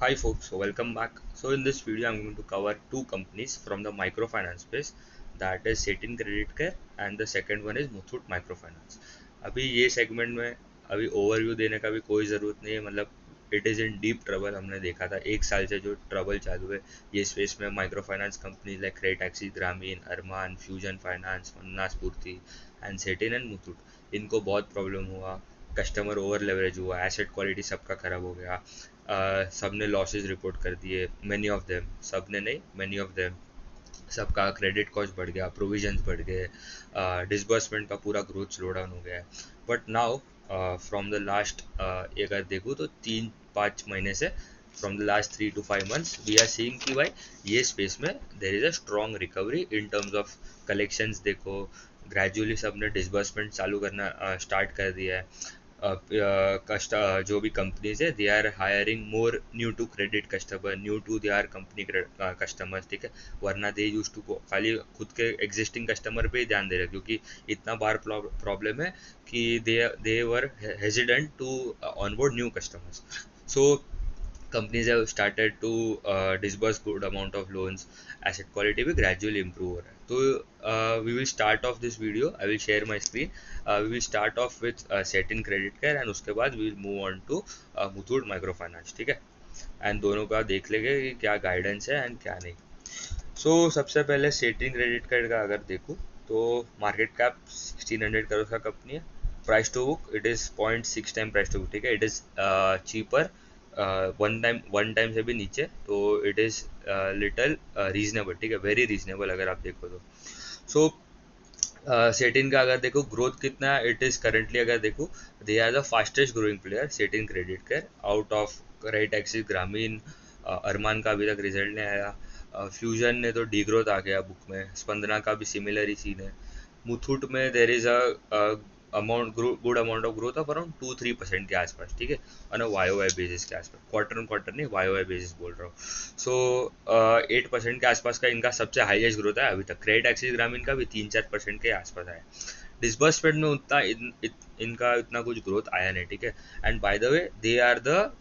Hi folks, so welcome back. So in this video I'm going to cover two companies from the microfinance space, that is Satin Credit Care and the second one is Muthoot Microfinance. अभी ये segment में अभी overview देने का भी कोई ज़रूरत नहीं है, मतलब it is in deep trouble. हमने देखा था एक साल से जो ट्रबल चालू है ये स्पेस में, micro finance company like credit axis, Grameen, अरमान, फ्यूजन फाइनेंस, मन्ना स्फूर्ति एंड सेटिन एंड मुथूट, इनको बहुत प्रॉब्लम हुआ। कस्टमर ओवर लेवरेज हुआ, एसेट क्वालिटी सबका खराब हो गया। सबने लॉसेस रिपोर्ट कर दिए, मैनी ऑफ देम, सबने नहीं मैनी ऑफ देम। सबका क्रेडिट कॉस्ट बढ़ गया, प्रोविजंस बढ़ गए, डिसबर्समेंट का पूरा ग्रोथ स्लो डाउन हो गया है। But now from the last, अगर देखूँ तो 3-5 महीने से, from the last 3 to 5 months we are seeing कि भाई ये स्पेस में there is a strong recovery in terms of collections. देखो ग्रेजुअली सबने डिसबर्समेंट चालू करना स्टार्ट कर दिया है। जो भी कंपनीज है they are hiring more new to credit customer, new to they are company customers, ठीक है। वरना दे यूज टू खाली खुद के एग्जिस्टिंग कस्टमर पे ही ध्यान दे रहे, क्योंकि इतना बार प्रॉब्लम है कि they were hesitant to onboard new customers. So companies have started to disburse good amount of loans. Asset quality भी gradually improve हो रहा है। तो we will start off this video, I will share my screen. We will start off with Satin Credit Care and उसके बाद we will move on to Muthoot Microfinance, ठीक है। And दोनों का देख लेंगे कि क्या गाइडेंस है एंड क्या नहीं। सो सबसे पहले सेटिंग क्रेडिट कार्ड का अगर देखूँ तो मार्केट कैप 1600 करोड़ का कंपनी है। Price to book it is 0.6 time price to book, ठीक है। It is cheaper, one time से भी नीचे, तो इट इज़ लिटल रीजनेबल, ठीक है, वेरी रीजनेबल अगर आप देखो तो। सो सेटिन का अगर देखो ग्रोथ कितना है, इट इज़ करेंटली अगर देखो they are the fastest growing player Satin Creditcare out of credit axis, Grameen, Arman का अभी तक रिजल्ट नहीं आया। फ्यूजन ने तो डी ग्रोथ आ गया बुक में, स्पंदना का भी सिमिलर ही सीन है। मुथूट में there is a amount good amount of growth of around 2-3% के आसपास, ठीक है, on a Y Y basis के आसपास, क्वार्टर ऑन क्वार्टर नहीं, वाई वाई बेसिस बोल रहा हूँ। सो 8% के आसपास का इनका सबसे हाईएस्ट ग्रोथ है अभी तक। क्रेडिट एक्सिस, ग्रामीण का भी 3-4% के आसपास है। डिसबर्समेंट में उतना इनका इतना कुछ ग्रोथ आया नहीं, ठीक है। And by the way they are the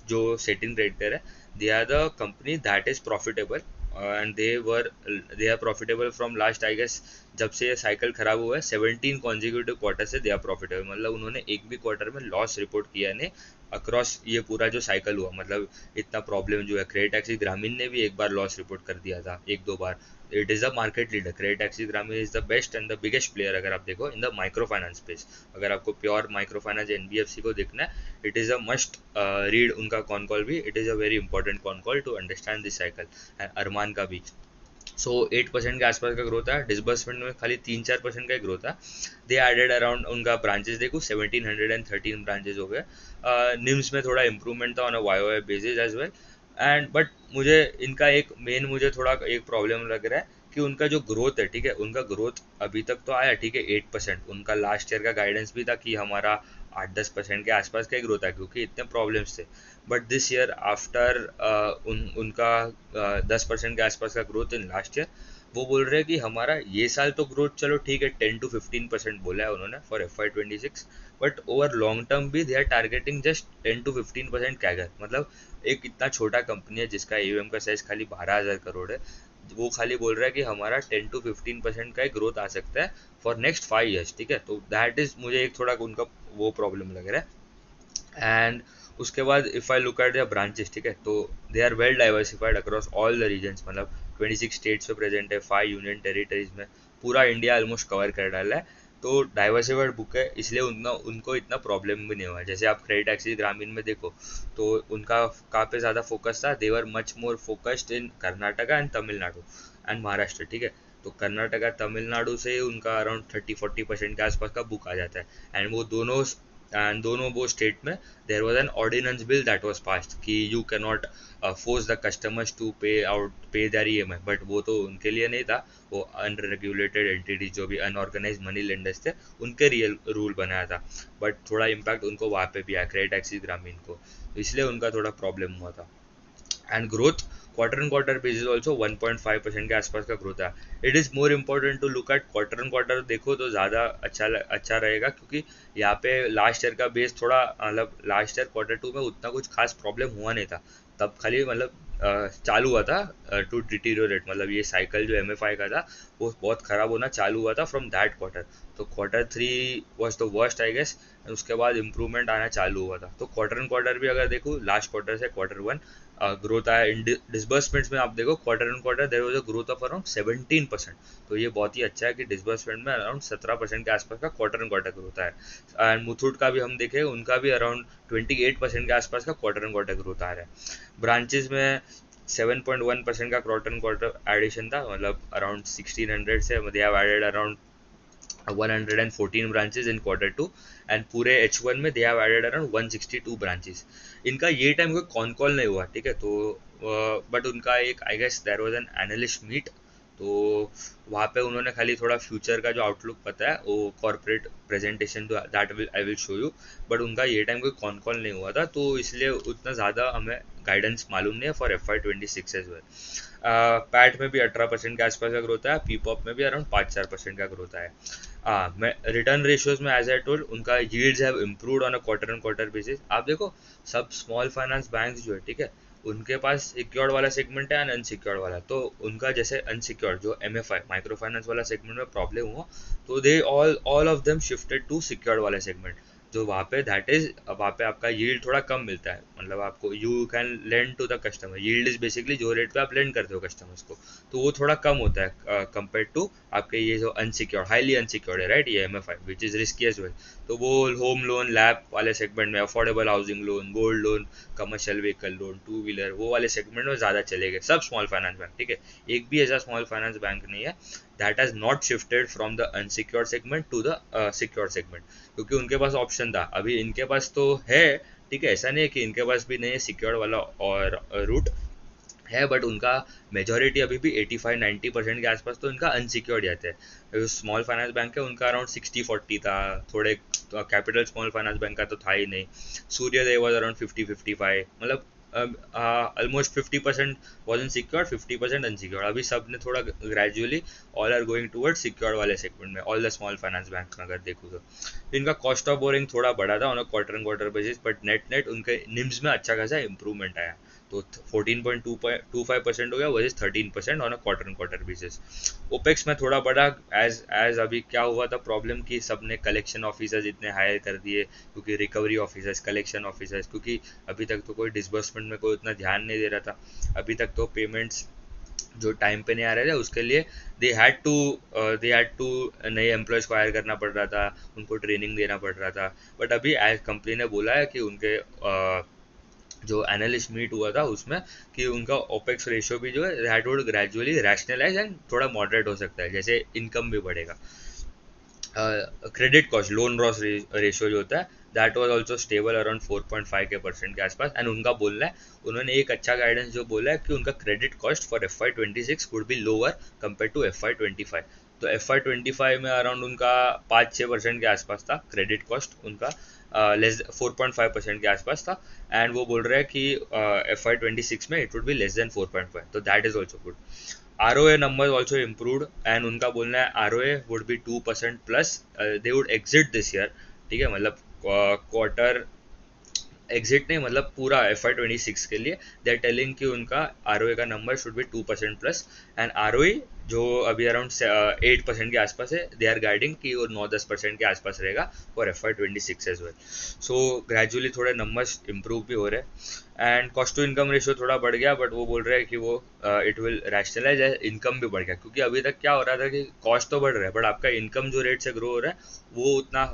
जो सेटिंग क्रेडिटर है, they are the company that is profitable and they are profitable from last, I guess, जब से ये साइकिल खराब हुआ है 17 कॉन्जिक्यूटिव क्वार्टर से दे आर प्रॉफिटेबल। मतलब उन्होंने एक भी क्वार्टर में लॉस रिपोर्ट किया नहीं अक्रॉस ये पूरा जो साइकिल हुआ। मतलब इतना प्रॉब्लम जो है, क्रेडिट एक्सिस, ग्रामीण ने भी एक बार लॉस रिपोर्ट कर दिया था, 1-2 बार। It is a market leader, credit axis, Grameen is the best and the biggest player अगर आप देखो in the micro finance space. अगर आपको प्योर माइक्रो फाइनेंस एनबीएफसी को देखना है, it is a must read उनका कॉन कॉल भी, it is a very important con call to understand this cycle. And Arman का भी। सो 8% के आसपास का ग्रोथ है। डिसबर्समेंट में खाली 3-4% का ही ग्रोथ है। दे एडेड अराउंड, उनका ब्रांचेस देखो 1713 ब्रांचेस हो गए। निम्स में थोड़ा इंप्रूवमेंट था on a Y Y basis as well. And but मुझे इनका एक मेन, मुझे थोड़ा एक प्रॉब्लम लग रहा है कि उनका जो ग्रोथ है, ठीक है, उनका ग्रोथ अभी तक तो आया, ठीक है, 8%। उनका लास्ट ईयर का गाइडेंस भी था कि हमारा 8-10% के आसपास का ही ग्रोथ है, क्योंकि इतने प्रॉब्लम्स थे। बट दिस ईयर आफ्टर उनका 10% के आसपास का ग्रोथ इन लास्ट ईयर। वो बोल रहे हैं कि हमारा ये साल तो ग्रोथ चलो ठीक है 10-15% बोला है उन्होंने for FY26, but over long term भी they are targeting just 10-15% CAGR. मतलब एक इतना छोटा कंपनी है जिसका AUM का साइज खाली 12,000 करोड़ है, वो खाली बोल रहा है कि हमारा 10-15% का ही ग्रोथ आ सकता है फॉर नेक्स्ट 5 ईयर्स, ठीक है। तो दैट इज मुझे एक थोड़ा उनका वो प्रॉब्लम लग रहा है। एंड उसके बाद if I look at their branches, ठीक है, तो they are well diversified across all the regions. मतलब 26 स्टेट्स में प्रेजेंट है, 5 यूनियन टेरिटरीज में, पूरा इंडिया ऑलमोस्ट कवर कर डाला है। तो डाइवर्सिफाइड बुक है, इसलिए उनको इतना प्रॉब्लम भी नहीं हुआ। जैसे आप क्रेडिट एक्सिस, ग्रामीण में देखो तो उनका कहाँ पे ज़्यादा फोकस था, they were much more focused in Karnataka and Tamil Nadu and Maharashtra, ठीक है। तो कर्नाटका, तमिलनाडु से उनका अराउंड 30-40% के आसपास का बुक आ जाता है। एंड दोनों वो स्टेट में there was an ordinance bill that was passed कि you can not force the customers to pay their EMI, but वो तो उनके लिए नहीं था, वो अनरेगुलेटेड एंटिटीज जो भी अनऑर्गेनाइज मनी लेंडर्स थे उनके रियल रूल बनाया था। बट थोड़ा इम्पैक्ट उनको वहाँ पे भी आया, क्रेडिट एक्सिस, ग्रामीण को, तो इसलिए उनका थोड़ा प्रॉब्लम हुआ था। And growth quarter and quarter basis also 1.5% के आसपास का ग्रोथ है। It is more important to look at quarter and quarter देखो तो ज़्यादा अच्छा रहेगा, क्योंकि यहाँ पे लास्ट ईयर का बेस थोड़ा मतलब लास्ट ईयर क्वार्टर टू में उतना कुछ खास प्रॉब्लम हुआ नहीं था, तब खाली मतलब चालू हुआ था टू डिटीरियोरेट, मतलब ये साइकिल जो MFI का था वो बहुत ख़राब होना चालू हुआ था फ्रॉम दैट क्वार्टर। तो quarter three was the worst I guess, उसके बाद इम्प्रूवमेंट आना चालू हुआ था। तो क्वार्टर एंड क्वार्टर भी अगर देखो लास्ट क्वार्टर से क्वार्टर वन ग्रोथ आया। इन डिसबर्समेंट्स में आप देखो quarter and quarter there was a growth of around 17%। तो ये बहुत ही अच्छा है कि डिसबर्समेंट में अराउंड 17% के आसपास का क्वार्टर एंड क्वार्टर ग्रोथ है। एंड मुथूट का भी हम देखें, उनका भी अराउंड 28% के आसपास का क्वार्टर एंड क्वार्टर ग्रोथ आ रहा है। ब्रांचेस में 7.1% का क्वार्टर एंड क्वार्टर एडिशन था, मतलब अराउंड 1600 से they have added around 114 branches in quarter 2 and पूरे H1 में they have added around 162 branches। इनका ये टाइम कोई कॉन कॉल नहीं हुआ, ठीक है, तो बट उनका एक I guess there was an analyst meet, तो वहाँ पे उन्होंने खाली थोड़ा फ्यूचर का जो आउटलुक पता है वो corporate presentation that will I will show you, but उनका ये टाइम कोई कॉन कॉल नहीं हुआ था, तो इसलिए उतना ज़्यादा हमें गाइडेंस मालूम नहीं है for FY26 as well. PAT में भी 18% के आसपास का ग्रोथ है, पीपॉप में भी अराउंड 5-4% का ग्रोथ है। मैं रिटर्न रेशियोज में एज आई टोल्ड उनका yields have improved on a quarter and quarter basis. आप देखो सब स्मॉल फाइनेंस बैंक्स जो है, ठीक है, उनके पास सिक्योर्ड वाला सेगमेंट है एंड अनसिक्योर्ड वाला, तो उनका जैसे अनसिक्योर्ड जो MFI माइक्रो फाइनेंस वाला सेगमेंट में प्रॉब्लम हुआ, तो they all of them shifted to secured वाले सेगमेंट, जो वहाँ पे दैट इज वहाँ पे आपका यील्ड थोड़ा कम मिलता है, मतलब आपको you can lend to the customer, yield is basically जो रेट पे आप लेंड करते हो कस्टमर्स को, तो वो थोड़ा कम होता है कंपेयर टू आपके ये जो अनसिक्योर्ड हाईली अनसिक्योर्ड है, राइट, ये MFI which is risky as well. तो वो होम लोन लैब वाले सेगमेंट में, affordable housing loan, gold loan, commercial vehicle loan, two wheeler, वो वाले सेगमेंट में ज़्यादा चलेंगे सब स्मॉल फाइनेंस बैंक, ठीक है, एक भी ऐसा स्मॉल फाइनेंस बैंक नहीं है that has not shifted from the unsecured segment to the secured segment, क्योंकि उनके पास ऑप्शन था। अभी इनके पास तो है, ठीक है, ऐसा नहीं है कि इनके पास भी नहीं है सिक्योर्ड वाला और रूट है, बट उनका मेजोरिटी अभी भी 85-90% के आसपास तो इनका अनसिक्योर्ड जाते हैं। जो स्मॉल फाइनेंस बैंक है उनका अराउंड 60-40 था, थोड़े कैपिटल स्मॉल फाइनेंस बैंक का तो था ही नहीं। सूर्योदय वाज अराउंड 50-55, मतलब almost 50% was in secured, 50% unsecured. अभी सब ने थोड़ा gradually all are going toward secured वाले सेगमेंट में, all the small finance bank में अगर देखो तो इनका कॉस्ट ऑफ बोरिंग थोड़ा बढ़ा था on a quarter and quarter basis, but net net उनके निम्स में अच्छा खासा इंप्रूवमेंट आया, तो 14.25% हो गया versus 13% on a quarter and quarter basis. Opex में थोड़ा बड़ा एज एज अभी क्या हुआ था प्रॉब्लम कि सबने कलेक्शन ऑफिसर्स इतने हायर कर दिए, क्योंकि रिकवरी ऑफिसर्स, कलेक्शन ऑफिसर्स, क्योंकि अभी तक तो कोई डिसबर्समेंट में कोई उतना ध्यान नहीं दे रहा था, अभी तक तो पेमेंट्स जो टाइम पे नहीं आ रहे थे उसके लिए दे हैड टू नए एम्प्लॉयज़ को हायर करना पड़ रहा था, उनको ट्रेनिंग देना पड़ रहा था। बट अभी एज कंपनी ने बोला है कि उनके जो एनालिस्ट मीट हुआ था उसमें कि उनका ओपेक्स रेशियो भी जो है that would gradually rationalise and थोड़ा मॉडरेट हो सकता है जैसे इनकम भी बढ़ेगा। Credit cost loan loss ratio जो होता है that was also stable around 4.5 के आसपास, एंड उनका बोलना है, उन्होंने एक अच्छा गाइडेंस जो बोला है कि उनका credit cost for FY26 would be lower compare to FY25। तो FY25 में अराउंड उनका 5-6% के आसपास था क्रेडिट कॉस्ट उनका, लेस 4.5% के आसपास था, एंड वो बोल रहे हैं कि FY26 में it would be less than 4.5, तो that is also good. ROA numbers also improved and उनका बोलना है ROA would be 2% plus, they would exit this year, ठीक है, मतलब क्वार्टर एग्जिट नहीं, मतलब पूरा FY26 के लिए दे आर टेलिंग कि उनका ROA का number should be 2% plus, and ROE जो अभी अराउंड 8% के आसपास है, दे आर गाइडिंग कि वो 9-10% के आसपास रहेगा for FY26 as well. So gradually थोड़े नंबर्स इंप्रूव भी हो रहे हैं, and cost to income ratio थोड़ा बढ़ गया, बट वो बोल रहे हैं कि वो इट विल रैशनलाइज, इनकम भी बढ़ गया, क्योंकि अभी तक क्या हो रहा था कि कॉस्ट तो बढ़ रहा है बट आपका इनकम जो रेट से ग्रो हो रहा है वो उतना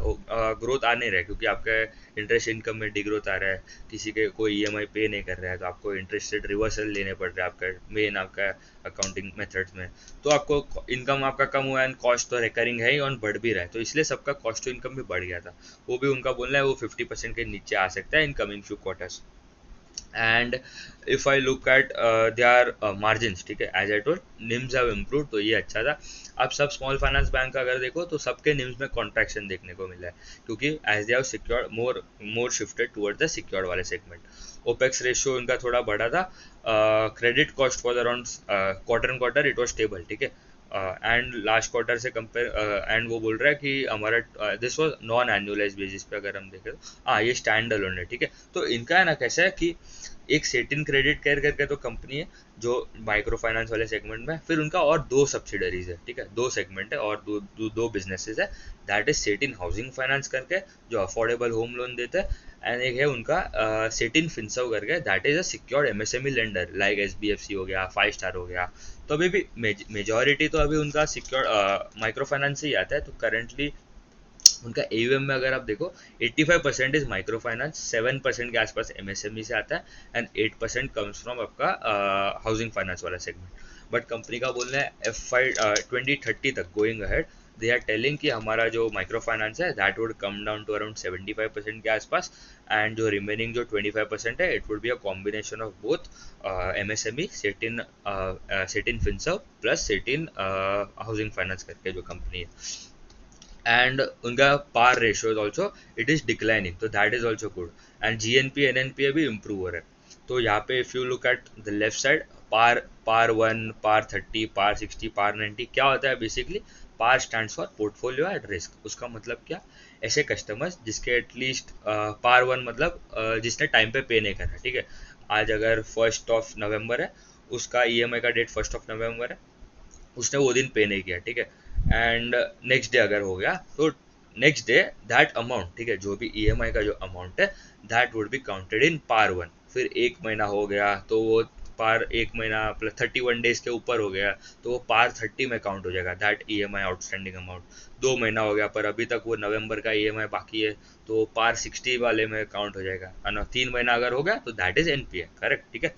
ग्रोथ आ नहीं रहा है, क्योंकि आपका इंटरेस्ट इनकम में डिग्रोथ आ रहा है, किसी के कोई EMI पे नहीं कर रहा है तो आपको इंटरेस्ट रेट रिवर्सल लेने पड़ रहे हैं आपका मेन आपका अकाउंटिंग मेथड्स में, तो आपको इनकम आपका कम हुआ एंड कॉस्ट तो रिकरिंग है ही और बढ़ भी रहा है, तो इसलिए सबका कॉस्ट टू इनकम भी बढ़ गया था। वो भी उनका बोलना है वो 50% के नीचे आ सकता है in coming few quarters. And if I look at their margins, ठीक है, as I told NIMs have improve, तो ये अच्छा था। अब सब स्मॉल फाइनेंस बैंक अगर देखो तो सबके निम्स में कॉन्ट्रैक्शन देखने को मिला है, क्योंकि as they have secured more shifted toward the secured वाले सेगमेंट। ओपेक्स रेशियो उनका थोड़ा बढ़ा था, credit cost for around quarter and quarter it was stable, ठीक है, एंड लास्ट क्वार्टर से कंपेयर, एंड वो बोल रहा है कि हमारा this was non annualise basis पे अगर हम देखें तो हाँ ये स्टैंड अलोन है, ठीक है। तो इनका है ना कैसा है कि एक सेटिन क्रेडिट केयर करके तो कंपनी है जो माइक्रो फाइनेंस वाले सेगमेंट में, फिर उनका और दो सब्सिडरीज है, ठीक है, दो सेगमेंट है और दो बिजनेसेस है। That is satin housing finance करके जो अफोर्डेबल होम लोन देते हैं, एंड एक है उनका सेटिन फिनसर्व करके, that is a secured MSME lender like SBFC हो गया, 5 स्टार हो गया। तो अभी भी मेजॉरिटी तो अभी उनका सिक्योर माइक्रो फाइनेंस से ही आता है। तो करंटली उनका एयूएम में अगर आप देखो 85% इज माइक्रो फाइनेंस, 7% के आसपास एमएसएमई से आता है, एंड 8% कम्स फ्रॉम आपका हाउसिंग फाइनेंस वाला सेगमेंट। बट कंपनी का बोलना है FY 2030 तक going ahead they are telling कि हमारा जो माइक्रो फाइनेंस है that would come down to around 75% के आसपास, एंड जो रिमेनिंग जो 25% है it would be a combination of both MSME, Satin Finserv plus Satin housing finance करके जो कंपनी है। and उनका par ratio is also it is declining, तो that is also good, and GNP NNP भी improve हो रहा है। तो यहाँ पे if you look at the left side, par 1, par 30, par 60, par 90 क्या होता है basically? par stands for portfolio at risk। उसका मतलब क्या? ऐसे कस्टमर्स जिसके एटलीस्ट par 1 मतलब जिसने टाइम पे पे नहीं करा, ठीक है। आज अगर 1 नवंबर है, उसका EMI का डेट 1 नवंबर है, उसने वो दिन पे नहीं किया, ठीक है, एंड नेक्स्ट डे अगर हो गया तो नेक्स्ट डे दैट अमाउंट, ठीक है, जो भी ईएमआई का जो अमाउंट है that would be counted in par 1। फिर एक महीना हो गया तो वो पार, एक महीना प्लस 31 डेज के ऊपर हो गया तो वो पार 30 में काउंट हो जाएगा दैट ईएमआई आउटस्टैंडिंग अमाउंट। 2 महीना हो गया पर अभी तक वो नवंबर का ईएमआई बाकी है तो वो पार 60 वाले में काउंट हो जाएगा, है ना। 3 महीना अगर हो गया तो दैट इज एनपीए, करेक्ट, ठीक है।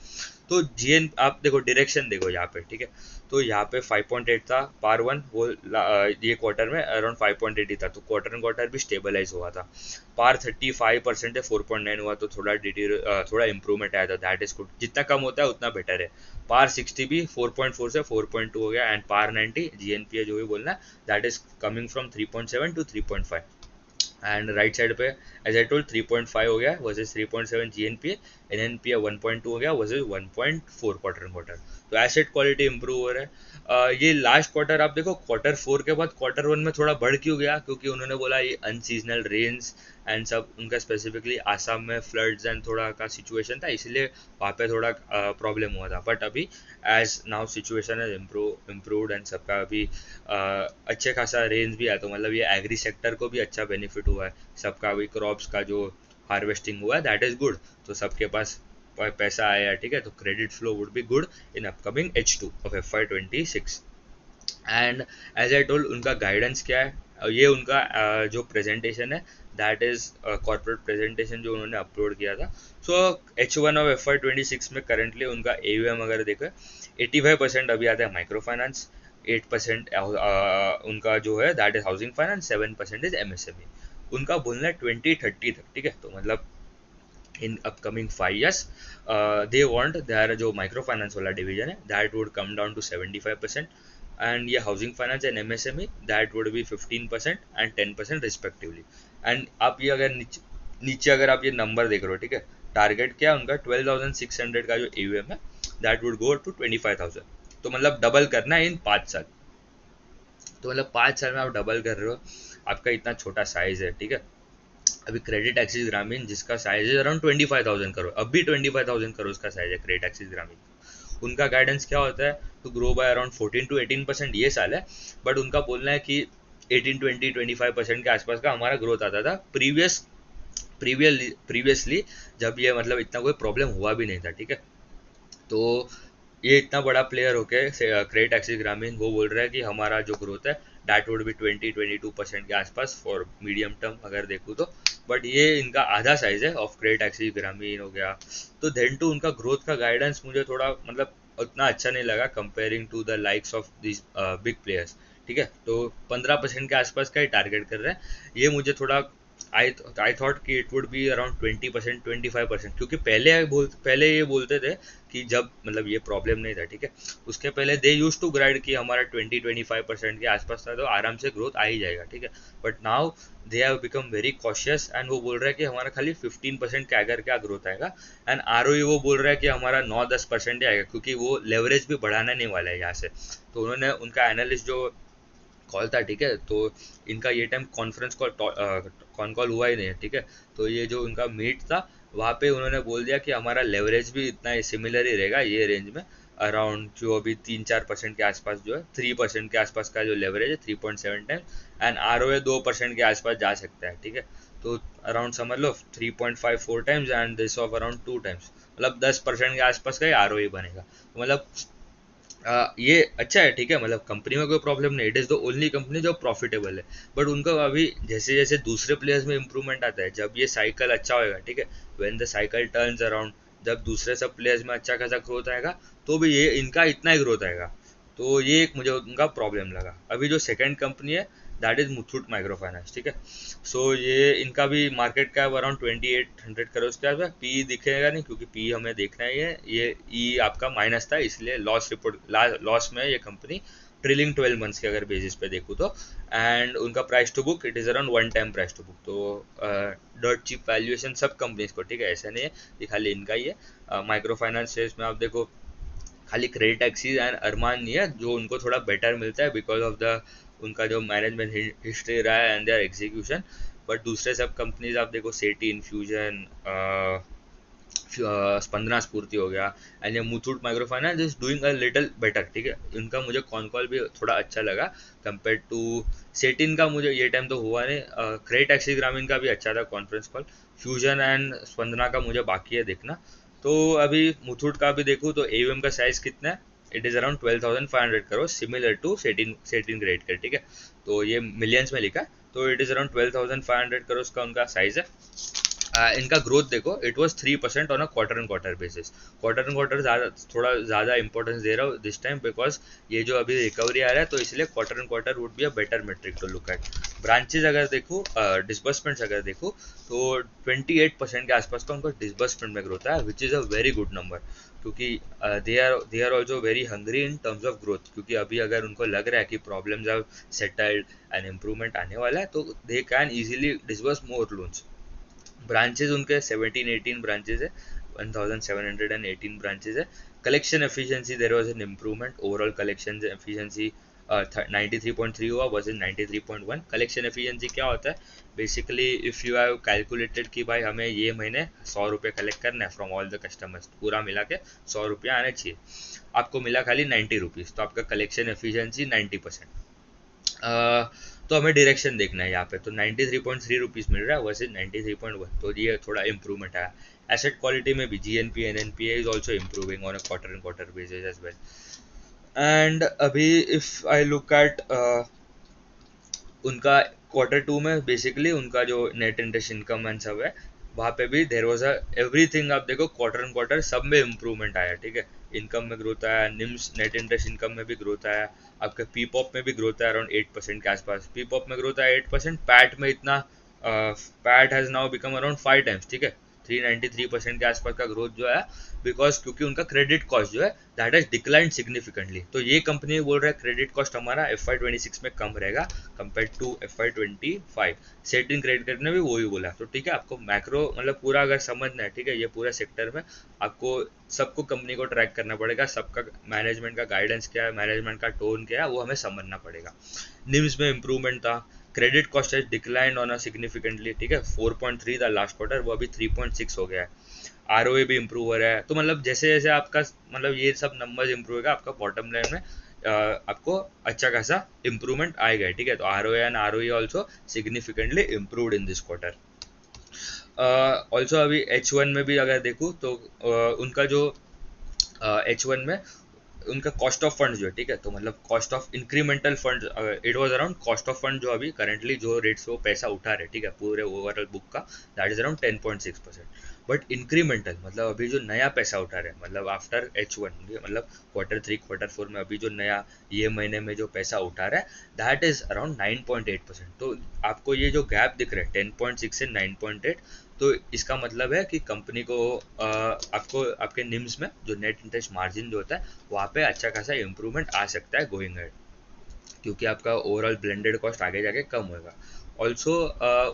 तो जीएन आप देखो डायरेक्शन देखो यहाँ पे, ठीक है। तो यहाँ पे 5.8 था पार 1, वो ये क्वार्टर में अराउंड 5.8 ही था, तो क्वार्टर एंड क्वार्टर भी स्टेबलाइज हुआ था। पार 35% है 4.9 हुआ, तो थोड़ा इंप्रूवमेंट आया था, दैट इज गुड। जितना कम होता है उतना बेटर है। पार 60 भी 4.4 से 4.2 हो गया, एंड पार 90 जीएनपीए जो भी बोलना है that is coming from 3.7 to 3.5, and right side पे एज आई टोल्ड 3.5 हो गया वर्सेस 3.7 जीएनपीए, एनएनपीए 1.2 हो गया वर्सेस 1.4 क्वार्टर क्वार्टर। तो एसेट क्वालिटी इंप्रूव हो रहा है। ये लास्ट क्वार्टर आप देखो, क्वार्टर 4 के बाद क्वार्टर 1 में थोड़ा बढ़ क्यों गया? क्योंकि उन्होंने बोला ये अनसीजनल रेन्स एंड सब, उनका स्पेसिफिकली आसाम में फ्लड्स एंड थोड़ा का सिचुएशन था, इसलिए वहाँ पे थोड़ा प्रॉब्लम हुआ था। बट अभी एज नाउ सिचुएशन है इम्प्रूवड एंड सबका अभी अच्छे खासा रेंज भी आया, तो मतलब ये एग्री सेक्टर को भी अच्छा बेनिफिट हुआ है। सबका अभी क्रॉप्स का जो हार्वेस्टिंग हुआ है दैट इज गुड, तो सबके पास पैसा आया, ठीक है। तो credit flow would be good in upcoming H2 of FY 26। And as I told उनका गाइडेंस क्या है, ये उनका जो प्रेजेंटेशन है दैट इज कॉर्पोरेट प्रेजेंटेशन जो उन्होंने अपलोड किया था। सो H1 ऑफ FY 26 में करंटली उनका AUM अगर देखो 85% अभी आता है माइक्रो फाइनेंस, 8% उनका जो है that is housing finance, 7% is MSME. उनका बोलना है 2030 तक, ठीक है। तो मतलब in upcoming 5 years they want their जो माइक्रो फाइनेंस वाला डिवीजन है that would come down to 75%, and ये housing finance and MSME that would be 15% and 10% respectively. And आप ये अगर नीचे अगर आप ये नंबर देख रहे हो, ठीक है, टारगेट क्या है उनका 12,600 का जो एयूएम है दैट वुड गो टू 25,000। तो मतलब डबल करना है इन 5 साल। तो मतलब 5 साल में आप डबल कर रहे हो, आपका इतना छोटा साइज है, ठीक है। अभी क्रेडिट एक्सिस ग्रामीण जिसका साइज है अराउंड 25,000 करोड़, अब भी 25,000 करोड़ का साइज है क्रेडिट एक्सिस ग्रामीण। उनका गाइडेंस क्या होता है to grow by around 14 to 18% ये साल है। बट उनका बोलना है कि 18, 20, 25% के आसपास का हमारा ग्रोथ आता था प्रीवियसली, जब ये मतलब इतना कोई प्रॉब्लम हुआ भी नहीं था, ठीक है। तो ये इतना बड़ा प्लेयर होके क्रेडिट एक्सिस ग्रामीण वो बोल रहा है कि हमारा जो ग्रोथ है डैट वुड बी 20-22% के आसपास फॉर मीडियम टर्म अगर देखूँ तो। बट ये इनका आधा साइज है ऑफ क्रेडिट एक्सिस ग्रामीण हो गया। तो देन टू उनका ग्रोथ का गाइडेंस मुझे थोड़ा मतलब उतना अच्छा नहीं लगा comparing to the likes of this big players, ठीक है। तो 15% के आसपास का ही टारगेट कर रहे हैं, ये मुझे थोड़ा आई थॉट कि इट वुड बी अराउंड 20%, 25%, क्योंकि पहले ये बोलते थे कि जब मतलब ये प्रॉब्लम नहीं था, ठीक है, उसके पहले दे यूज टू गाइड कि हमारा 20-25% के आसपास था तो आराम से ग्रोथ आ ही जाएगा, ठीक है। But now they have become very cautious and वो बोल रहा है कि हमारा खाली 15% कैगर क्या ग्रोथ आएगा, एंड आरओई वो बोल रहा है कि हमारा 9-10% ही आएगा, क्योंकि वो लेवरेज भी बढ़ाना नहीं वाला है यहाँ से। तो उन्होंने उनका एनालिस्ट जो कॉल था, ठीक है, तो इनका ये time conference call con call हुआ ही नहीं है, ठीक है। तो ये जो उनका मीट था वहाँ पे उन्होंने बोल दिया कि हमारा लेवरेज भी इतना सिमिलर ही रहेगा ये रेंज में, अराउंड जो अभी 3-4% के आसपास जो है, 3% के आसपास का जो लेवरेज है 3.7 टाइम्स, एंड आर ओ ए 2% के आसपास जा सकता है, ठीक है। तो अराउंड समझ लो 3.54 times and this of around 2 times, मतलब 10% के आसपास का ही आर ओ ए बनेगा। तो मतलब ये अच्छा है, ठीक है, मतलब कंपनी में कोई प्रॉब्लम नहीं, it is the only company जो प्रॉफिटेबल है। बट उनका अभी जैसे जैसे दूसरे प्लेयर्स में इंप्रूवमेंट आता है, जब ये साइकिल अच्छा होएगा, ठीक है, when the cycle turns around, जब दूसरे सब प्लेयर्स में अच्छा खासा ग्रोथ आएगा तो भी ये इनका इतना ही ग्रोथ आएगा। तो ये एक मुझे उनका प्रॉब्लम लगा। अभी जो सेकंड कंपनी है that is Muthoot micro finance, ठीक है। सो ये इनका भी मार्केट कैप अराउंड 2800 करोड़ के आसपास, पी दिखेगा नहीं क्योंकि पी हमें देखना ही है, ये ई आपका माइनस था इसलिए लॉस रिपोर्ट, लॉस में ये कंपनी ट्रिलिंग 12 मंथ्स के अगर बेसिस पे देखूँ तो। एंड उनका price to book it is around 1 time price to book, तो डॉट चीप वैल्यूएशन सब कंपनीज को, ठीक है, ऐसा नहीं है ये खाली इनका ही है। माइक्रो फाइनेंस शेयर्स में आप देखो खाली क्रेडिट एक्सिस एंड अरमान नहीं है जो उनको थोड़ा बेटर मिलता है बिकॉज ऑफ द उनका जो मैनेजमेंट हिस्ट्री रहा है एंड देयर एग्जीक्यूशन। बट दूसरे सब कंपनीज आप देखो, सेटी इन्फ्यूजन, स्पंदना स्फूर्ति हो गया, एंड ये Muthoot micro finance is doing a little better, ठीक है। इनका मुझे कॉन कॉल भी थोड़ा अच्छा लगा कंपेयर टू सेटिन का, मुझे ये टाइम तो हुआ नहीं। क्रेडिट एक्सिस ग्रामीण का भी अच्छा था conference call, fusion and Spandana का मुझे बाकी है देखना। तो अभी मुथूट का भी देखूँ तो एयूएम का साइज कितना है, it is around 12,500 crore, similar to Satin Satin credit का, ठीक है। तो ये मिलियंस में लिखा है, तो इट इज़ अराउंड 12,500 करोड़ का उनका साइज है। इनका ग्रोथ देखो, it was 3% on a quarter and quarter basis. Quarter and quarter थोड़ा ज़्यादा इंपॉर्टेंस दे रहा हूँ दिस टाइम बिकॉज ये जो अभी रिकवरी आ रहा है, तो इसलिए quarter and quarter would be a better metric to look at. Branches अगर देखो, डिसबर्समेंट्स अगर देखो तो 28% के आसपास का उनका डिसबर्समेंट में ग्रोथ है, which is a very good number, क्योंकि they are also very hungry in terms of growth, क्योंकि अभी अगर उनको लग रहा है कि problems are settled and improvement आने वाला है तो they can easily disburse more loans. Branches उनके 17-18 ब्रांचेज है, 1718 ब्रांचेज है। Collection efficiency there was an improvement, overall collection efficiency 93.3 हुआ वर्सेस 93.1। कलेक्शन एफिशिएंसी क्या होता है, basically if you have calculated कि भाई हमें ये महीने 100 रुपये कलेक्ट करना है फ्रॉम ऑल द कस्टमर्स, पूरा मिला के 100 रुपये आने चाहिए, आपको मिला खाली 90 रुपीज़, तो आपका कलेक्शन एफिशिएंसी 90%। तो हमें डायरेक्शन देखना है यहाँ पे, तो 93.3 रुपीज़ मिल रहा है वर्सेज 93.1, तो ये थोड़ा इंप्रूवमेंट आया। एसेट क्वालिटी में भी GNP and NPA is also improving on a quarter and quarter basis as well. And अभी इफ आई लुक एट उनका क्वार्टर टू में बेसिकली उनका जो नेट इंटरेस्ट इनकम एंड सब है, वहाँ पे भी देर वॉज अ एवरीथिंग, आप देखो क्वार्टर एंड क्वार्टर सब में इम्प्रूवमेंट आया, ठीक है। इनकम में ग्रोथ आया, निम्स नेट इंटरेस्ट इनकम में भी ग्रोथ आया, आपके पी पॉप में भी ग्रोथ आया अराउंड 8% के आसपास, पी पॉप में ग्रोथ आया 8%, पैट में इतना, PAT has now become around 5 times, ठीक है। 393% के आसपास का ग्रोथ जो है, बिकॉज क्योंकि उनका क्रेडिट कॉस्ट जो है दैट हैज डिक्लाइन सिग्निफिकेंटली, तो ये कंपनी बोल रहा है क्रेडिट कॉस्ट हमारा FY26 में कम रहेगा compare to FY25। Satin credit card ने भी वही बोला, तो ठीक है, आपको मैक्रो मतलब पूरा अगर समझना है, ठीक है, ये पूरा सेक्टर में आपको सबको कंपनी को ट्रैक करना पड़ेगा, सबका मैनेजमेंट का गाइडेंस क्या है, मैनेजमेंट का टोन क्या है, वो हमें समझना पड़ेगा। निम्स में इंप्रूवमेंट था, credit cost has declined on a significantly, ठीक है, 4.3 था लास्ट क्वार्टर, वो अभी 3.6 हो गया है। आरओए भी इम्प्रूव हो रहा है, तो मतलब जैसे जैसे आपका मतलब ये सब नंबर्स इम्प्रूव होगा, आपका बॉटम लाइन में आपको अच्छा खासा इम्प्रूवमेंट आएगा, ठीक है। तो ROA and ROE also significantly improved in this quarter. Also अभी H1 में भी अगर देखूँ तो उनका जो H1 में उनका कॉस्ट ऑफ फंड जो है, ठीक है, तो मतलब cost of incremental fund, it was around cost of fund जो अभी करेंटली जो रेट से वो पैसा उठा रहे, ठीक है, पूरे ओवरऑल बुक का, that is around 10.6%। But incremental मतलब अभी जो नया पैसा उठा रहे हैं, मतलब आफ्टर H1, मतलब Q3 Q4 में अभी जो नया ये महीने में जो पैसा उठा रहा है, दैट इज अराउंड 9.8%। तो आपको ये जो गैप दिख रहा है 10.6 से 9.8, तो इसका मतलब है कि कंपनी को आपको आपके निम्स में जो नेट इंटरेस्ट मार्जिन जो होता है वहाँ पे अच्छा खासा इम्प्रूवमेंट आ सकता है गोइंग अहेड, क्योंकि आपका ओवरऑल ब्लेंडेड कॉस्ट आगे जाके कम होगा। ऑल्सो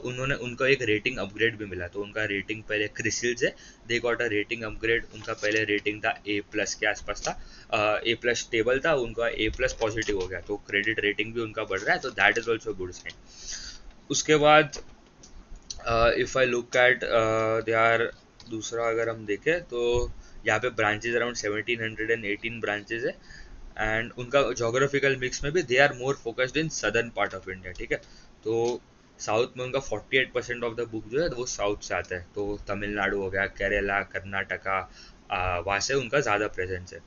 उन्होंने उनका एक रेटिंग अपग्रेड भी मिला, तो उनका रेटिंग पहले क्रिसिल से they got a rating upgrade. उनका पहले रेटिंग था A+ के आसपास था, A+ स्टेबल था, उनका A+ पॉजिटिव हो गया, तो क्रेडिट रेटिंग भी उनका बढ़ रहा है, तो that is also good sign. उसके बाद if I look at they are, दूसरा अगर हम देखें तो यहाँ पे ब्रांचेज अराउंड 1718 ब्रांचेज है, एंड उनका जोग्राफिकल मिक्स में भी they are more focused in southern part of India, ठीक है। तो साउथ में उनका 48% ऑफ द बुक जो है वो साउथ से आता है, तो तमिलनाडु हो गया, केरला, कर्नाटका, वहाँ से उनका ज़्यादा प्रेजेंस है।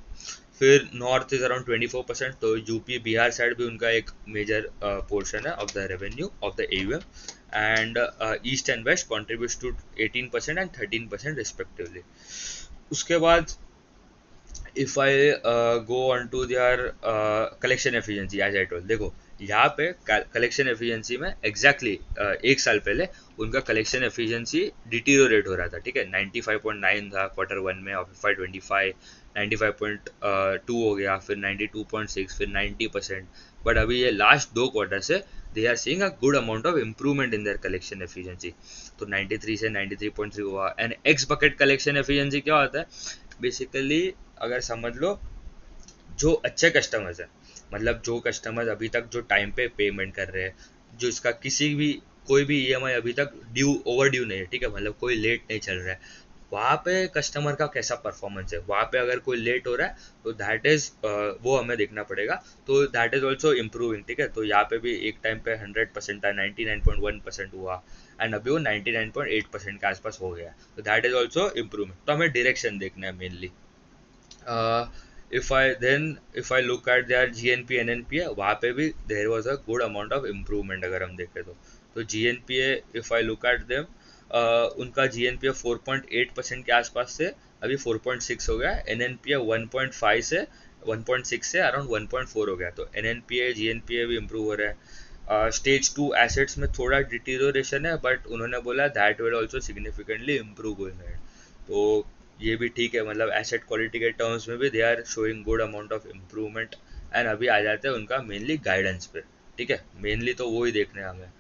फिर नॉर्थ इज अराउंड 24%, तो यूपी बिहार साइड भी उनका एक मेजर पोर्शन है of the revenue of the AUM, and east and west contribute to 18% and 13% respectively. उसके बाद if I go on to their collection efficiency, as I told, देखो यहाँ पे कलेक्शन एफिशिएंसी में एग्जैक्टली एक साल पहले उनका कलेक्शन एफिशिएंसी डिटीरियोरेट हो रहा था, ठीक है। 95.9 था Q1 में, और FY25 95.2 हो गया, फिर 92.6, फिर 90%। बट अभी ये लास्ट 2 क्वार्टर से they are seeing a good amount of improvement in their collection efficiency, तो 93 से 93.3 हुआ। And X bucket collection efficiency क्या होता है बेसिकली, अगर समझ लो जो अच्छे कस्टमर्स हैं, मतलब जो कस्टमर्स अभी तक जो टाइम पे पेमेंट कर रहे हैं, जो इसका किसी भी कोई भी EMI अभी तक ड्यू ओवर ड्यू नहीं है, ठीक है, मतलब कोई लेट नहीं चल रहा है, वहाँ पे कस्टमर का कैसा परफॉर्मेंस है, वहाँ पे अगर कोई लेट हो रहा है तो दैट इज वो हमें देखना पड़ेगा, तो दैट इज ऑल्सो इम्प्रूविंग, ठीक है। तो यहाँ पे भी एक टाइम पे 100% था, 99.1% हुआ, एंड अभी वो 99.8% के आसपास हो गया, तो दैट इज ऑल्सो इम्प्रूविंग। तो हमें डायरेक्शन देखना है mainly. If I look at their GNPA NNPA, वहाँ पे भी there was a good amount of improvement अगर हम देखें तो GNPA, if I look at them, उनका GNPA 4.8% के आसपास से अभी 4.6 हो गया, NNPA 1.5 से 1.6 से अराउंड 1.4 हो गया, तो NNPA GNPA भी इम्प्रूव हो रहा है। स्टेज 2 एसेट्स में थोड़ा डिटीरियोरेशन है, बट उन्होंने बोला that will also significantly improve going ahead, तो ये भी ठीक है, मतलब एसेट क्वालिटी के टर्म्स में भी they are showing good amount of improvement. And अभी आ जाते हैं उनका मेनली गाइडेंस पे, ठीक है, मेनली तो वो ही देखने हैं हमें।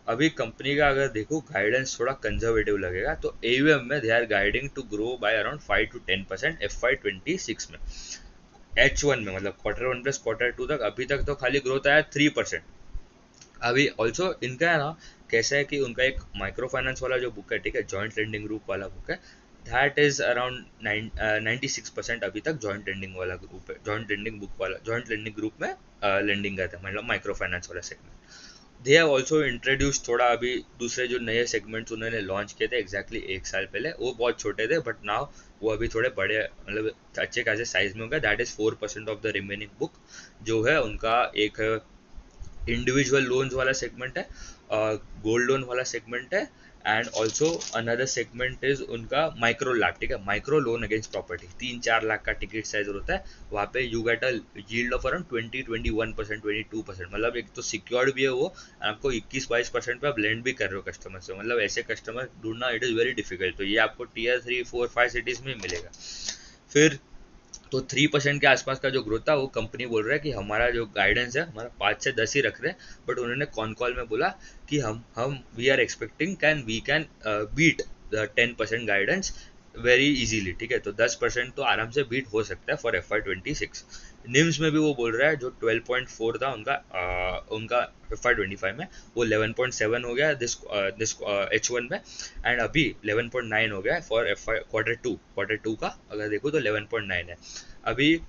अभी कंपनी का अगर देखो गाइडेंस थोड़ा कंजर्वेटिव लगेगा, तो AUM में they are guiding to grow by around 5 to 10% FY26 में। H1 में मतलब Q1 प्लस Q2 तक अभी तक तो खाली ग्रोथ आया 3%। अभी ऑल्सो इनका है ना, कैसा है कि उनका एक माइक्रो फाइनेंस वाला जो बुक है, ठीक है, जॉइंट लेंडिंग ग्रुप वाला बुक है, दैट इज अराउंड 96% अभी तक जॉइंट लेंडिंग वाला ग्रुप है, जॉइंट लेंडिंग बुक वाला जॉइंट लेंडिंग ग्रुप में लेंडिंग करता है, मतलब माइक्रो फाइनेंस वाला segment. They have also introduce थोड़ा अभी दूसरे जो नए सेगमेंट्स उन्होंने लॉन्च किए थे एग्जैक्टली एक साल पहले, वो बहुत छोटे थे, बट नाउ वो अभी थोड़े बड़े मतलब अच्छे खासे साइज में होगा, that is 4% of the remaining book जो है उनका। एक इंडिविजुअल लोन्स वाला सेगमेंट है, गोल्ड लोन वाला सेगमेंट है, and also another segment is उनका माइक्रो लैब, ठीक है, micro loan against property, 3-4 lakh का टिकट साइज होता है, वहाँ पे you get a yield of around 20-21%, 22%, मतलब एक तो सिक्योर्ड भी है वो, आपको 21-22% पे आप लेंड भी कर रहे हो कस्टमर से, मतलब ऐसे कस्टमर ढूंढना इट इज़ वेरी डिफिकल्ट, तो ये आपको Tier 3, 4, 5 सिटीज़ में मिलेगा। फिर तो 3% के आसपास का जो ग्रोथ था वो कंपनी बोल रहा है कि हमारा जो गाइडेंस है हमारा 5 से 10 ही रख रहे हैं, बट उन्होंने कॉन कॉल में बोला कि हम we are expecting we can beat the 10% guidance very easily, ठीक है, तो 10% तो आराम से बीट हो सकता है फॉर FY26। निम्स में भी वो बोल रहा है जो 12.4 था उनका FY25 में, वो 11.7 हो गया दिस H1 में, एंड अभी 11.9 हो गया है फॉर Q2 का अगर देखो तो 11.9 है अभी।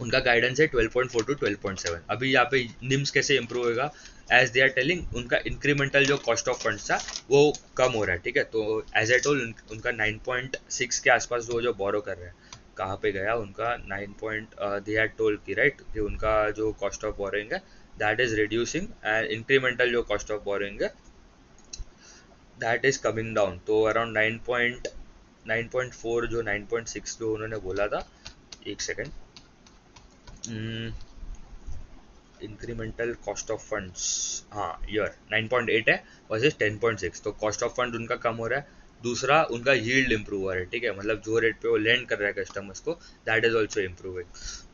उनका गाइडेंस है 12.4 to 12.7। अभी यहाँ पे निम्स कैसे इंप्रूव होगा, एज दे आर टेलिंग उनका इंक्रीमेंटल जो कॉस्ट ऑफ फंड्स था वो कम हो रहा है, ठीक है, तो एज ए टोल उनका 9.6 के आसपास वो जो बोरो कर रहे हैं, कहाँ पे गया उनका 9 पॉइंट, दे आर टोल की राइट कि उनका जो कॉस्ट ऑफ बोरोइंग है that is reducing, and incremental जो कॉस्ट ऑफ बोरोइंग है दैट इज कमिंग डाउन, तो अराउंड 9.8 9.4 जो 9.6 जो उन्होंने बोला था, एक second, incremental cost of funds, हाँ ईयर 9.8 है वर्सेस 10.6, तो कॉस्ट ऑफ फंड उनका कम हो रहा है। दूसरा उनका यील्ड इंप्रूव हो रहा है, ठीक है, मतलब जो रेट पे वो लेंड कर रहा है कस्टमर्स को, दैट इज ऑल्सो इम्प्रूविंग,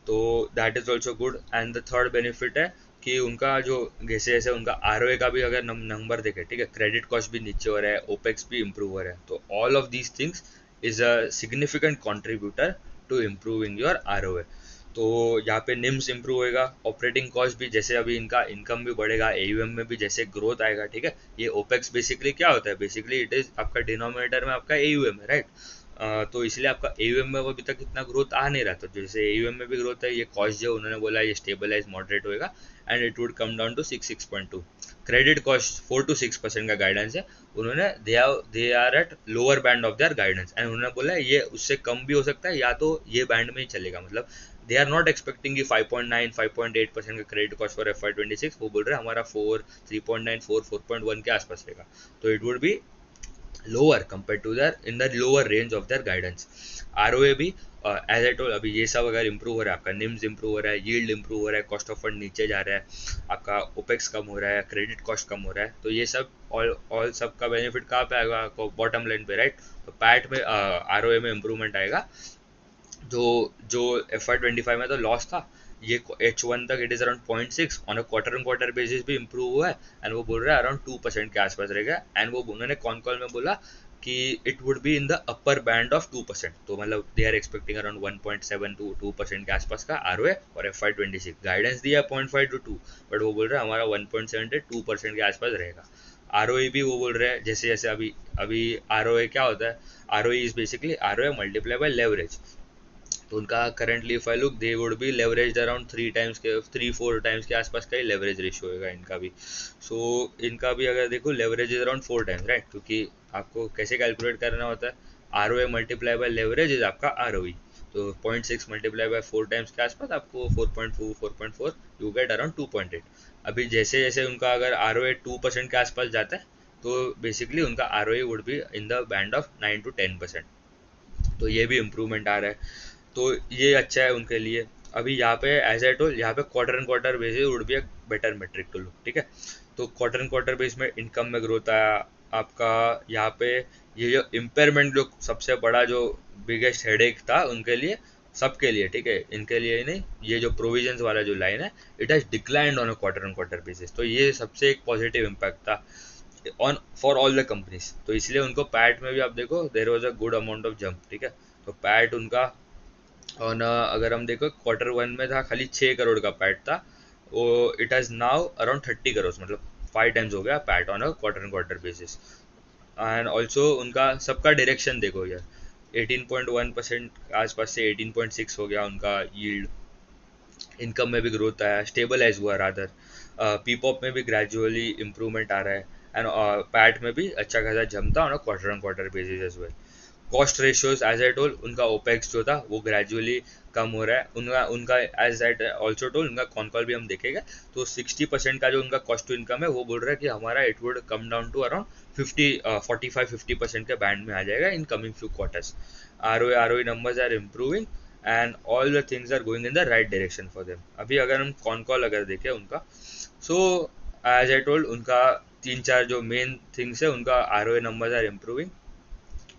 तो that is also good. And the third benefit है कि उनका जो जैसे जैसे उनका आरओए का भी अगर नंबर देखे, ठीक है, क्रेडिट कॉस्ट भी नीचे हो रहा है, ओपेक्स भी इम्प्रूव हो रहा है, तो all of these things is a significant contributor to improving your ROA. तो यहाँ पे निम्स इंप्रूव होएगा, ऑपरेटिंग कॉस्ट भी, जैसे अभी इनका इनकम भी बढ़ेगा, एयूएम में भी जैसे ग्रोथ आएगा, ठीक है, ये ओपेक्स बेसिकली क्या होता है, बेसिकली इट इज आपका डिनोमिनेटर में आपका एयूएम है, राइट। तो इसलिए आपका एयूएम में वो अभी तक इतना ग्रोथ आ नहीं रहा, तो जैसे एयूएम में भी ग्रोथ है, ये कॉस्ट जो उन्होंने बोला ये स्टेबलाइज मॉडरेट होएगा and it would come down to 6.2। Credit cost 4 to 6% का गाइडेंस है, उन्होंने they are at lower band of their guidance, and उन्होंने बोला ये उससे कम भी हो सकता है या तो ये बैंड में ही चलेगा, मतलब दे आर नॉट एक्सपेक्टिंग कि 5.9 5.8% का क्रेडिट कॉस्ट फॉर FY26, वो बोल रहे हैं हमारा 4 3.9 4.1 के आसपास रहेगा, तो it would be lower compare to their in the lower range of their guidance. ROA भी एज आई टोल्ड, अभी ये सब अगर इंप्रूव हो रहा है, आपका निम्स इंप्रूव हो रहा है, यील्ड इंप्रूव हो रहा है, कॉस्ट ऑफ फंड नीचे जा रहा है, आपका ओपेक्स कम हो रहा है, क्रेडिट कॉस्ट कम हो रहा है, तो ये सब ऑल सब का बेनिफिट कहाँ पे आएगा, बॉटम लाइन पे, राइट। तो पैट में आरओए में इंप्रूवमेंट आएगा, जो जो FY25 में तो लॉस था, ये H1 तक it is around 0.6 on a quarter on quarter basis भी इंप्रूव हुआ है, एंड वो बोल रहा है अराउंड 2% के आसपास रहेगा, एंड वो उन्होंने कॉन कॉल में बोला कि it would be in the upper band of 2%, तो मतलब they are expecting around 1.7 to 2% के आसपास का आरओए, और FY26 गाइडेंस दिया 0.5 to 2, बट वो बोल रहा है हमारा 1.7 से 2% के आसपास रहेगा। आरओए भी वो बोल रहे हैं जैसे जैसे अभी अभी आरओए क्या होता है, ROA is basically ROA multiply by leverage, तो उनका currently if I look they would be leverage around 3 4 times के आसपास का ही लेवरेज रेशियो होगा इनका भी। सो इनका भी अगर देखो leverage is around 4 times, right, क्योंकि आपको कैसे कैलकुलेट करना होता है, R O A multiply by leverage is आपका आर ओ ई, तो 0.6 मल्टीप्लाई बाय 4 टाइम्स के आसपास आपको 4.4 यू गेट अराउंड 2.8। अभी जैसे जैसे उनका अगर आर ओ ए 2% के आसपास जाता है, तो बेसिकली उनका R O A would be in the band of 9 to 10%, तो ये भी इम्प्रूवमेंट आ रहा है, तो ये अच्छा है उनके लिए। अभी यहाँ पे एज ए टोल, यहाँ पे quarter and quarter basis would be a better metric to look, ठीक है, तो क्वार्टर एंड क्वार्टर बेस में इनकम में ग्रोथ आया आपका, यहाँ पे ये जो इम्पेयरमेंट जो सबसे बड़ा जो बिगेस्ट हेडेक था उनके लिए, सबके लिए, ठीक है, इनके लिए ही नहीं, ये जो प्रोविजंस वाला जो लाइन है, it has declined on a quarter and quarter basis, तो ये सबसे एक पॉजिटिव इम्पैक्ट था on for all the companies, तो इसलिए उनको पैट में भी आप देखो there was a good amount of jump, ठीक है, तो पैट उनका और अगर हम देखो Q1 में था खाली 6 करोड़ का पैट था, वो it has now around 30 crore, मतलब 5 टाइम्स हो गया PAT on a quarter and quarter basis. And also उनका सबका डायरेक्शन देखो यार, 18.1% आसपास से 18.6 हो गया उनका यील्ड, इनकम में भी ग्रोथ आया, स्टेबलाइज हुआ रादर, पीपॉप में भी ग्रेजुअली इंप्रूवमेंट आ रहा है, एंड पैट में भी अच्छा खासा जमता on a quarter on quarter basis as well. Cost ratios as I told, उनका ओपेक्स जो था वो ग्रेजुअली कम हो रहा है, उनका उनका एज आई ऑल्सो टोल, उनका कॉन कॉल भी हम देखेंगे, तो 60% का जो उनका कॉस्ट टू इनकम है वो बोल रहा है कि हमारा it would come down to around 45-50% के बैंड में आ जाएगा in coming few quarters. R O numbers are improving and all the things are going in the right direction for them. अभी अगर हम कॉन कॉल अगर देखें उनका, सो एज आई टोल्ड उनका 3 4 जो मेन थिंग्स है, उनका R O numbers are improving,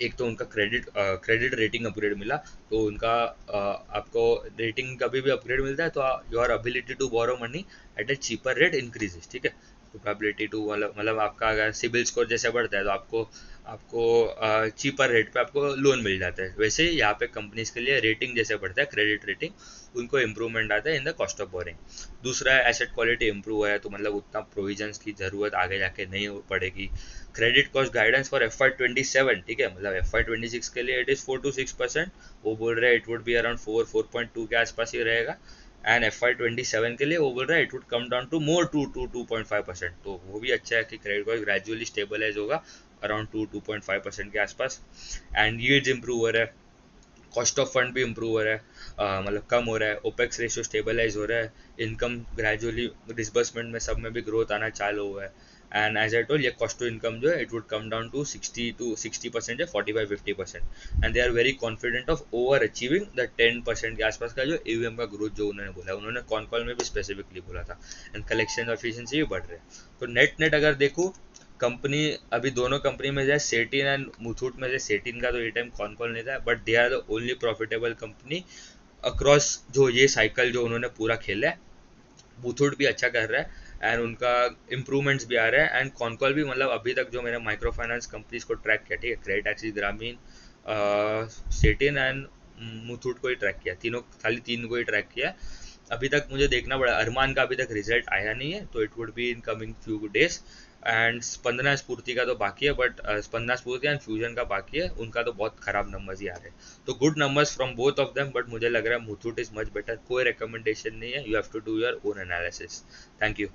एक तो उनका क्रेडिट रेटिंग अपग्रेड मिला, तो उनका आपको रेटिंग कभी भी अपग्रेड मिलता है तो your ability to borrow money at a cheaper rate increases, ठीक है, प्रोबेबिलिटी टू मतलब आपका अगर सिबिल स्कोर जैसे बढ़ता है तो आपको आपको चीपर रेट पे आपको लोन मिल जाता है, वैसे ही यहाँ पे कंपनीज के लिए रेटिंग जैसे बढ़ता है, क्रेडिट रेटिंग, उनको इम्प्रूवमेंट आता है in the cost of boring. दूसरा है एसेट क्वालिटी इंप्रूव है, तो मतलब उतना प्रोविजंस की जरूरत आगे जाके नहीं पड़ेगी। Credit cost guidance for FY27, ठीक है, मतलब FY26 के लिए इट इज 4 to 6%, वो बोल रहे हैं इट वुड बी अराउंड 4.2 के आसपास ही रहेगा, एंड FY27 के लिए वो बोल रहा है it would come down to more 2 to 2.5%, तो वो भी अच्छा है कि क्रेडिट कॉस्ट ग्रेजुअली स्टेबलाइज होगा अराउंड 2.5% के आसपास, एंड यील्ड्स इंप्रूव हो रहा है, कॉस्ट ऑफ फंड भी इंप्रूव हो रहा है, मतलब कम हो रहा है, ओपेक्स रेशियो स्टेबलाइज हो रहा है, इनकम ग्रेजुअली डिसबर्समेंट में सब में भी ग्रोथ आना चालू हुआ है, एंड एज आई टोल्ड ये कॉस्ट टू इनकम जो है it would come down to 60% या 45-50%, and they are very confident of over achieving the 10% के आसपास का जो AUM का ग्रोथ जो उन्होंने बोला, उन्होंने कॉन कॉल में भी स्पेसिफिकली बोला था, एंड कलेक्शन एफिशिएंसी भी बढ़ रहे हैं। तो नेट नेट अगर देखो कंपनी, अभी दोनों कंपनी में जाए सेटिन एंड मुथूट में, से सेटिन का तो ये टाइम कॉन कॉल नहीं था, but they are the only profitable company across जो ये साइकिल जो उन्होंने पूरा खेला है। मुथूट भी अच्छा कर रहा है एंड उनका इम्प्रूवमेंट्स भी आ रहा है, एंड कॉनकॉल भी, मतलब अभी तक जो मैंने माइक्रो फाइनेंस कंपनीज को ट्रैक किया, ठीक है, क्रेडिट एक्सिस, ग्रामीण, सेटिन एंड मुथूट को ही ट्रैक किया, तीनों, खाली तीन को ही ट्रैक किया। अभी तक मुझे देखना पड़ा, अरमान का अभी तक रिजल्ट आया नहीं है, तो it would be in coming few days. And Spandana स्फूर्ति का तो बाकी है, बट स्पंदना स्फूर्ति एंड फ्यूजन का बाकी है, उनका तो बहुत खराब नंबर्स ही आ रहे हैं। तो good numbers from both of them, but मुझे लग रहा है मुथूट इज मच बेटर। कोई रिकमेंडेशन नहीं है, you have to do your own analysis. Thank you.